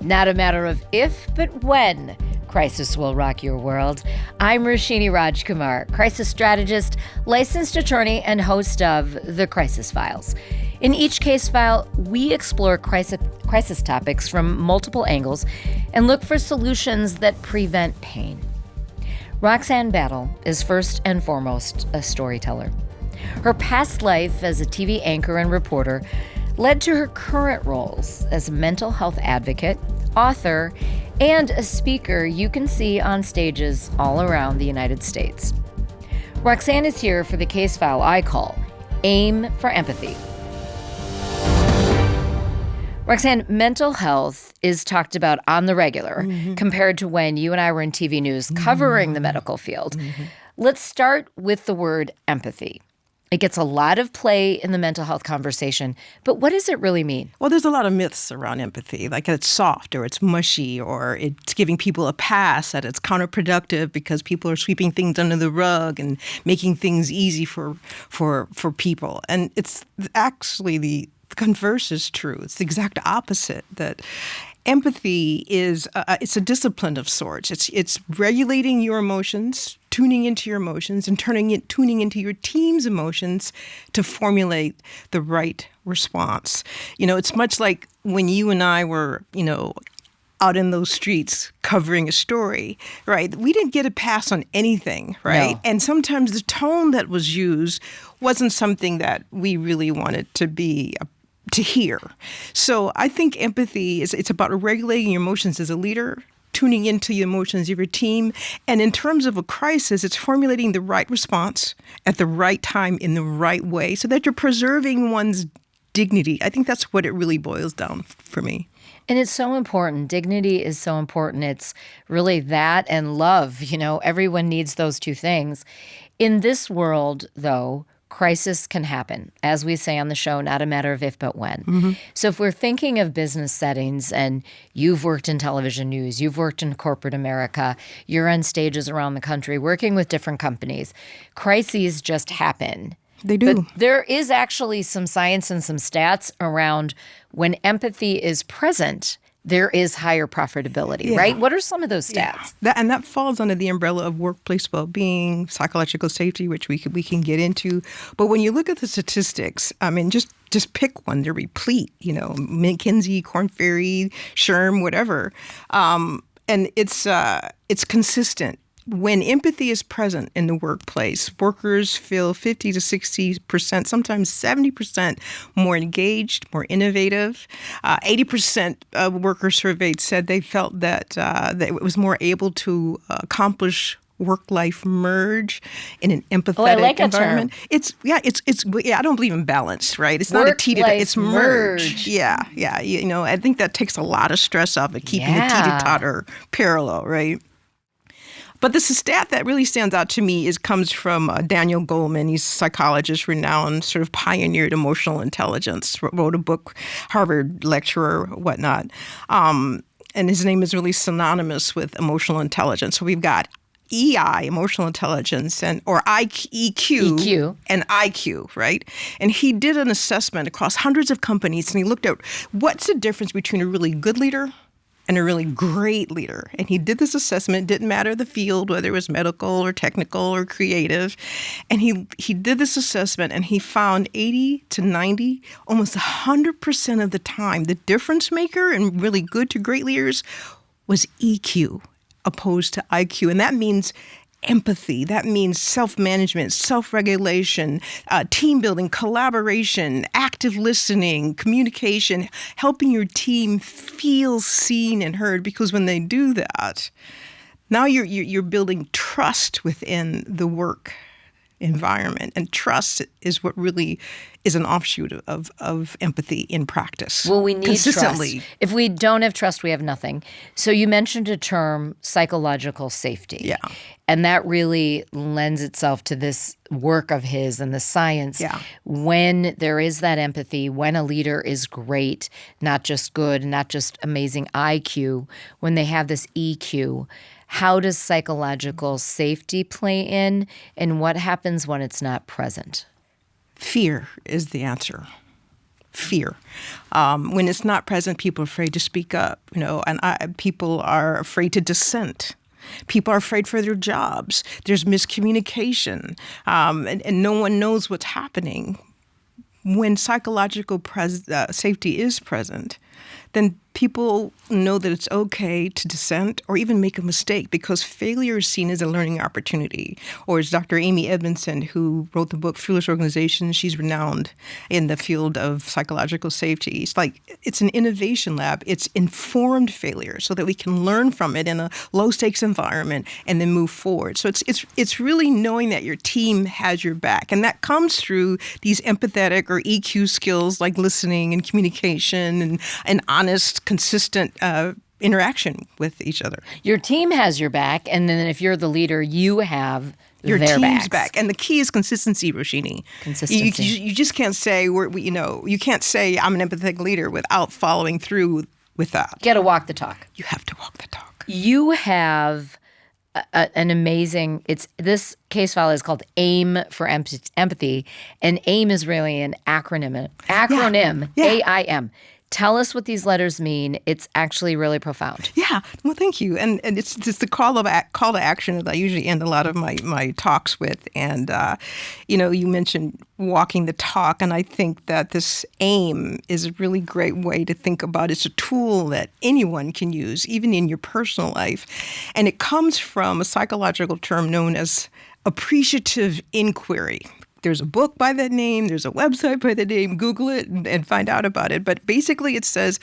Not a matter of if, but when crisis will rock your world. I'm Roshini Rajkumar, crisis strategist, licensed attorney, and host of The Crisis Files. In each case file, we explore crisis topics from multiple angles and look for solutions that prevent pain. Roxane Battle is first and foremost a storyteller. Her past life as a TV anchor and reporter led to her current roles as a mental health advocate, author, and a speaker you can see on stages all around the United States. Roxane is here for the case file I call A.I.M for Empathy. Roxane, mental health is talked about on the regular compared to when you and I were in TV news covering the medical field. Let's start with the word empathy. It gets a lot of play in the mental health conversation, but what does it really mean? Well, there's a lot of myths around empathy, like it's soft or it's mushy or it's giving people a pass, that it's counterproductive because people are sweeping things under the rug and making things easy for people. And it's actually the converse is true. It's the exact opposite, that empathy is it's a discipline of sorts. It's regulating your emotions, tuning into your emotions, and tuning into your team's emotions to formulate the right response. You know, it's much like when you and I were, out in those streets covering a story, right? We didn't get a pass on anything, right? No. And sometimes the tone that was used wasn't something that we really wanted to hear. So I think empathy it's about regulating your emotions as a leader, tuning into the emotions of your team. And in terms of a crisis, it's formulating the right response at the right time in the right way so that you're preserving one's dignity. I think that's what it really boils down for me. And it's so important. Dignity is so important. It's really that and love. Everyone needs those two things. In this world, though, crisis can happen. As we say on the show, not a matter of if, but when. So if we're thinking of business settings, and you've worked in television news, you've worked in corporate America, you're on stages around the country working with different companies, crises just happen. They do. But there is actually some science and some stats around when empathy is present, there is higher profitability, right? What are some of those stats? Yeah. That falls under the umbrella of workplace well-being, psychological safety, which we can get into. But when you look at the statistics, I mean, just pick one. They're replete, McKinsey, Korn Ferry, SHRM, whatever. And it's consistent. When empathy is present in the workplace, workers feel 50 to 60%, sometimes 70% more engaged, more innovative. 80% of workers surveyed said they felt that it was more able to accomplish work-life merge in an empathetic environment. I don't believe in balance, right? It's not a teeter-totter, it's merge. Yeah. I think that takes a lot of stress off of keeping the teeter-totter parallel, right? But the stat that really stands out to me comes from Daniel Goleman. He's a psychologist, renowned, sort of pioneered emotional intelligence, wrote a book, Harvard lecturer, whatnot. And his name is really synonymous with emotional intelligence. So we've got EI, emotional intelligence, or EQ, and IQ, right? And he did an assessment across hundreds of companies, and he looked at what's the difference between a really good leader and a really great leader. And he did this assessment. It didn't matter the field, whether it was medical or technical or creative. And he did this assessment, and he found 80 to 90, almost 100% of the time, the difference maker in really good to great leaders was EQ opposed to IQ. And that means empathy. That means self-management, self-regulation, team building, collaboration, active listening, communication, helping your team feel seen and heard. Because when they do that, now you're building trust within the work environment. And trust is what really is an offshoot of empathy in practice. Well, we need consistently. Trust. If we don't have trust, we have nothing. So you mentioned a term, psychological safety. Yeah. And that really lends itself to this work of his and the science. Yeah. When there is that empathy, when a leader is great, not just good, not just amazing IQ, when they have this EQ, how does psychological safety play in, and what happens when it's not present? Fear is the answer. fear. When it's not present, people are afraid to speak up, and people are afraid to dissent. People are afraid for their jobs. There's miscommunication, and no one knows what's happening. When psychological safety is present, then people know that it's okay to dissent or even make a mistake because failure is seen as a learning opportunity. Or as Dr. Amy Edmondson, who wrote the book Fearless Organization, she's renowned in the field of psychological safety. It's an innovation lab. It's informed failure so that we can learn from it in a low-stakes environment and then move forward. So it's really knowing that your team has your back. And that comes through these empathetic or EQ skills like listening and communication and honest, consistent interaction with each other. Your team has your back, and then if you're the leader, you have your their team's backs. back. And the key is consistency, Roshini. Consistency. You just can't say you can't say I'm an empathetic leader without following through with that. You got to walk the talk. You have to walk the talk. You have an amazing. This case file is called A.I.M for empathy, and A.I.M is really an acronym. Yeah. A.I.M. Tell us what these letters mean. It's actually really profound. Yeah. Well, thank you. And it's just the call to action that I usually end a lot of my talks with. And, you mentioned walking the talk. And I think that this A.I.M is a really great way to think about it. It's a tool that anyone can use, even in your personal life. And it comes from a psychological term known as appreciative inquiry. There's a book by that name. There's a website by that name. Google it and find out about it. But basically it says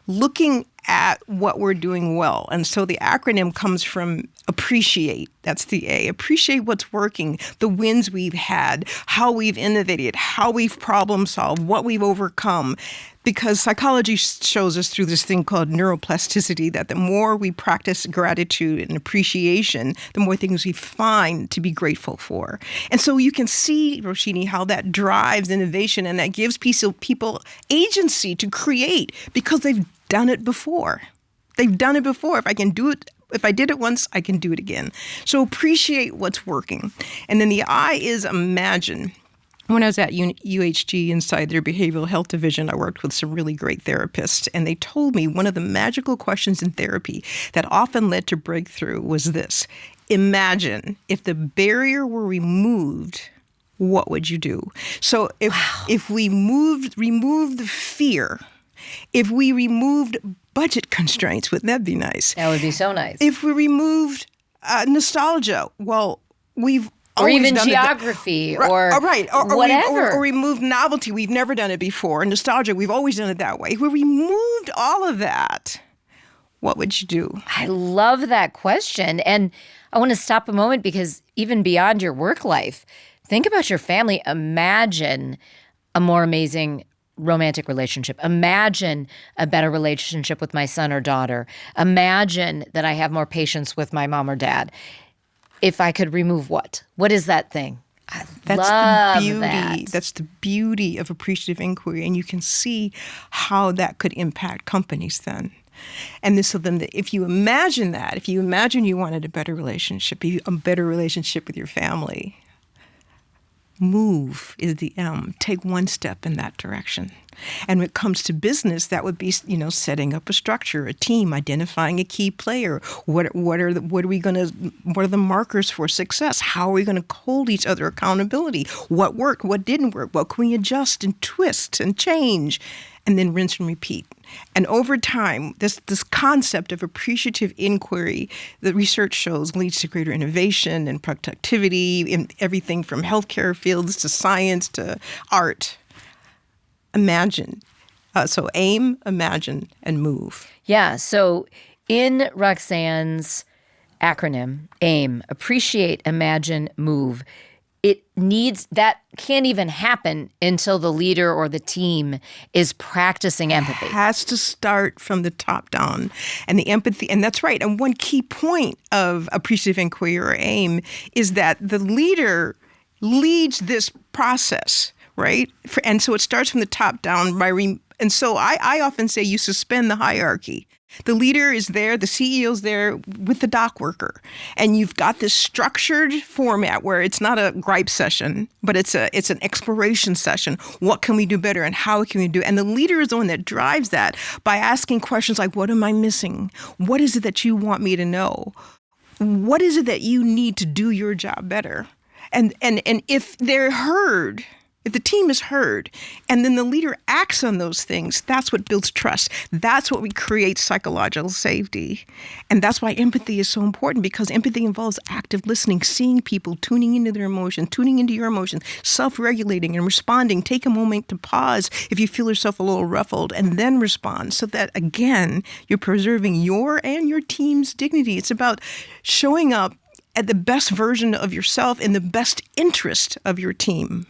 looking at what we're doing well. And so the acronym comes from appreciate. That's the A. Appreciate what's working, the wins we've had, how we've innovated, how we've problem solved, what we've overcome. Because psychology shows us through this thing called neuroplasticity that the more we practice gratitude and appreciation, the more things we find to be grateful for. And so you can see, Roshini, how that drives innovation and that gives people agency to create because they've done it before. They've done it before. If I did it once, I can do it again. So appreciate what's working. And then the I is imagine. When I was at UHG inside their behavioral health division, I worked with some really great therapists, and they told me one of the magical questions in therapy that often led to breakthrough was this: imagine if the barrier were removed, what would you do? So if we removed the fear, if we removed budget constraints, wouldn't that be nice? That would be so nice. If we removed nostalgia, well, we've or even geography, or whatever. Or remove novelty. We've never done it before. Nostalgia, we've always done it that way. If we removed all of that, what would you do? I love that question. And I want to stop a moment because even beyond your work life, think about your family. Imagine a more amazing romantic relationship. Imagine a better relationship with my son or daughter. Imagine that I have more patience with my mom or dad. If I could remove what? What is that thing? That's the beauty. That's the beauty of appreciative inquiry. And you can see how that could impact companies then. And if you imagine that, if you imagine you wanted a better relationship with your family, move is the M. Take one step in that direction. And when it comes to business, that would be, setting up a structure, a team, identifying a key player. What are the markers for success? How are we going to hold each other accountability? What worked? What didn't work? What can we adjust and twist and change? And then rinse and repeat. And over time, this concept of appreciative inquiry, the research shows, leads to greater innovation and productivity in everything from healthcare fields to science to art. Imagine. So aim, imagine, and move. Yeah. So in Roxane's acronym, AIM, appreciate, imagine, move, that can't even happen until the leader or the team is practicing empathy. It has to start from the top down. And the empathy, and that's right. And one key point of appreciative inquiry or AIM is that the leader leads this process, right? And so it starts from the top down by And so I often say you suspend the hierarchy. The leader is there, the CEO's there with the dock worker. And you've got this structured format where it's not a gripe session, but it's an exploration session. What can we do better and how can we do it? And the leader is the one that drives that by asking questions like, what am I missing? What is it that you want me to know? What is it that you need to do your job better? And if they're heard, if the team is heard, and then the leader acts on those things, that's what builds trust. That's what we create psychological safety. And that's why empathy is so important, because empathy involves active listening, seeing people, tuning into their emotions, tuning into your emotions, self-regulating and responding. Take a moment to pause if you feel yourself a little ruffled, and then respond so that, again, you're preserving your and your team's dignity. It's about showing up at the best version of yourself in the best interest of your team.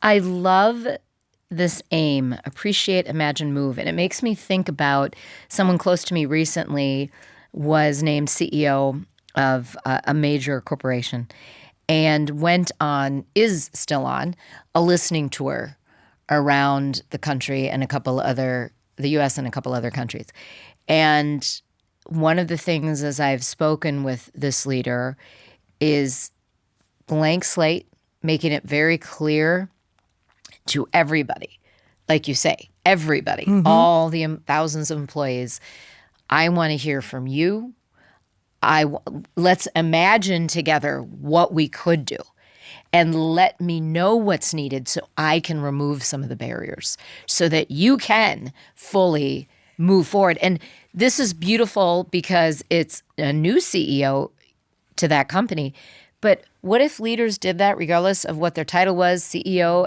I love this AIM, appreciate, imagine, move. And it makes me think about someone close to me recently was named CEO of a major corporation and is still on, a listening tour around the country and the U.S. and a couple other countries. And one of the things, as I've spoken with this leader, is blank slate, making it very clear to everybody, like you say, everybody, all the thousands of employees. I want to hear from you. Let's imagine together what we could do, and let me know what's needed so I can remove some of the barriers so that you can fully move forward. And this is beautiful because it's a new CEO to that company. But what if leaders did that regardless of what their title was, CEO,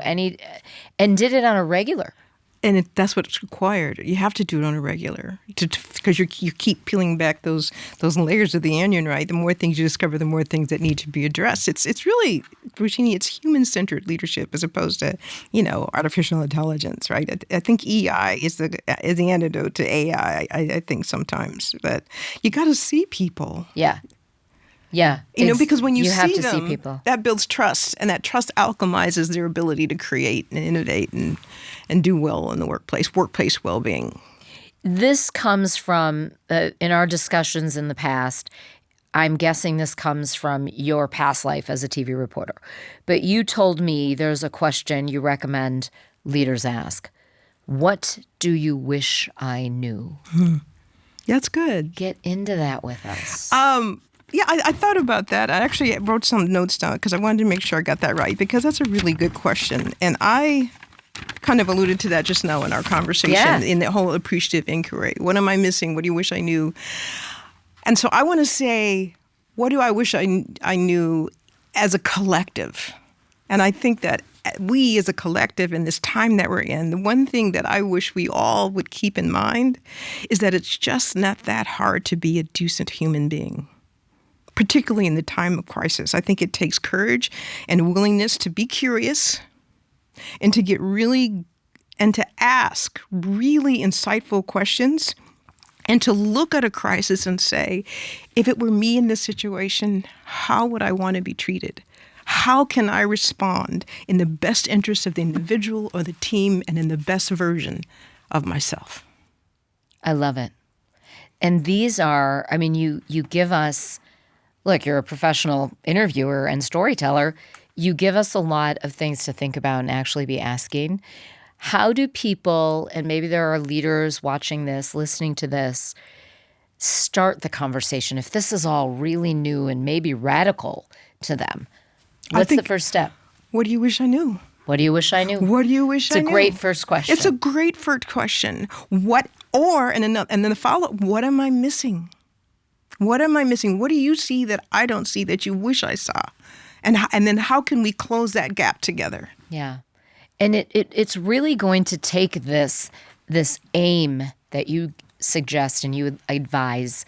and did it on a regular? And that's what's required. You have to do it on a regular, because you keep peeling back those layers of the onion, right? The more things you discover, the more things that need to be addressed. It's really, Roshini, it's human-centered leadership as opposed to, artificial intelligence, right? I think EI is the antidote to AI. I think sometimes, but you got to see people. Yeah. Yeah. Because when you have see to them, see people, that builds trust, and that trust alchemizes their ability to create and innovate and do well in the workplace well-being. This comes from, in our discussions in the past, I'm guessing this comes from your past life as a TV reporter. But you told me there's a question you recommend leaders ask. What do you wish I knew? That's good. Get into that with us. Yeah, I thought about that. I actually wrote some notes down because I wanted to make sure I got that right, because that's a really good question. And I kind of alluded to that just now in our conversation, in the whole appreciative inquiry. What am I missing? What do you wish I knew? And so I want to say, what do I wish I knew as a collective? And I think that we as a collective in this time that we're in, the one thing that I wish we all would keep in mind is that it's just not that hard to be a decent human being, particularly in the time of crisis. I think it takes courage and willingness to be curious and to to ask really insightful questions, and to look at a crisis and say, if it were me in this situation, how would I want to be treated? How can I respond in the best interest of the individual or the team and in the best version of myself? I love it. And these are, you give us, look, you're a professional interviewer and storyteller. You give us a lot of things to think about and actually be asking. How do people, and maybe there are leaders watching this, listening to this, start the conversation if this is all really new and maybe radical to them? What's the first step? What do you wish I knew? What do you wish I knew? What do you wish I knew? It's a great first question. It's a great first question. And then the follow-up, what am I missing? What am I missing? What do you see that I don't see that you wish I saw? And then how can we close that gap together? Yeah. And it's really going to take this AIM that you suggest and you advise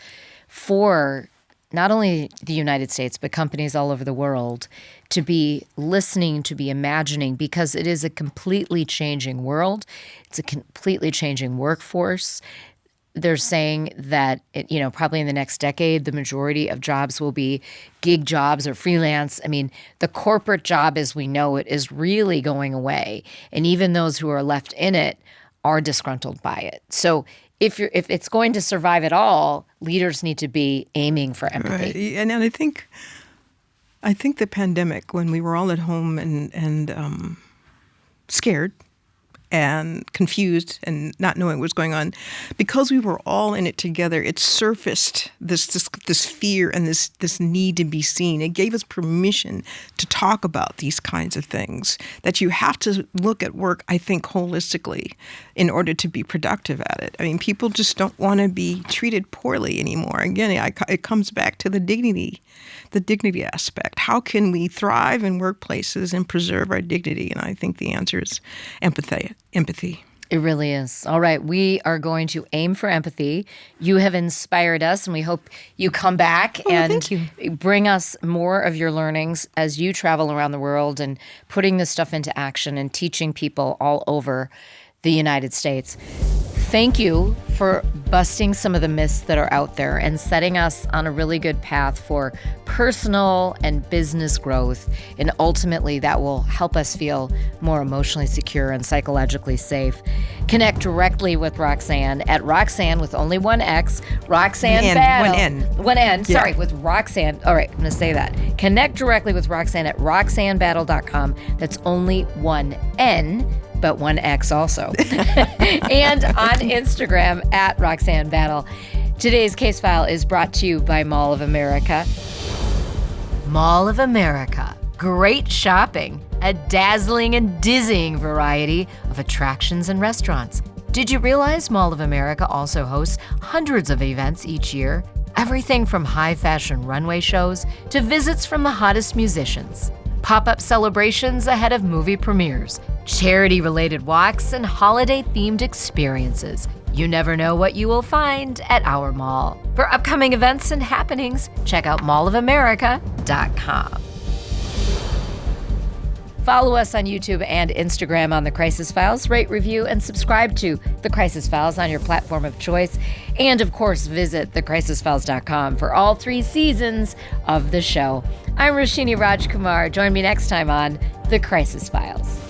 for not only the United States, but companies all over the world to be listening, to be imagining, because it is a completely changing world. It's a completely changing workforce. They're saying that, probably in the next decade, the majority of jobs will be gig jobs or freelance. The corporate job as we know it is really going away. And even those who are left in it are disgruntled by it. So if it's going to survive at all, leaders need to be aiming for empathy. Right. And I think the pandemic, when we were all at home and scared and confused and not knowing what was going on, because we were all in it together, it surfaced this fear and this need to be seen. It gave us permission to talk about these kinds of things, that you have to look at work, I think, holistically in order to be productive at it. I mean, people just don't want to be treated poorly anymore. Again, it comes back to the dignity aspect. How can we thrive in workplaces and preserve our dignity? And I think the answer is empathy. It really is. All right. We are going to aim for empathy. You have inspired us, and we hope you come back and bring us more of your learnings as you travel around the world and putting this stuff into action and teaching people all over the United States. Thank you for busting some of the myths that are out there and setting us on a really good path for personal and business growth. And ultimately, that will help us feel more emotionally secure and psychologically safe. Connect directly with Roxane at Roxane with only one X, Roxane Battle. One N. Sorry, with Roxane. All right, I'm going to say that. Connect directly with Roxane at roxanebattle.com. That's only one N. But one X also. And on Instagram at Roxane Battle. Today's case file is brought to you by Mall of America. Mall of America. Great shopping. A dazzling and dizzying variety of attractions and restaurants. Did you realize Mall of America also hosts hundreds of events each year? Everything from high fashion runway shows to visits from the hottest musicians. Pop-up celebrations ahead of movie premieres, charity-related walks, and holiday-themed experiences. You never know what you will find at our mall. For upcoming events and happenings, check out mallofamerica.com. Follow us on YouTube and Instagram on The Crisis Files. Rate, review, and subscribe to The Crisis Files on your platform of choice. And, of course, visit thecrisisfiles.com for all 3 seasons of the show. I'm Roshini Rajkumar. Join me next time on The Crisis Files.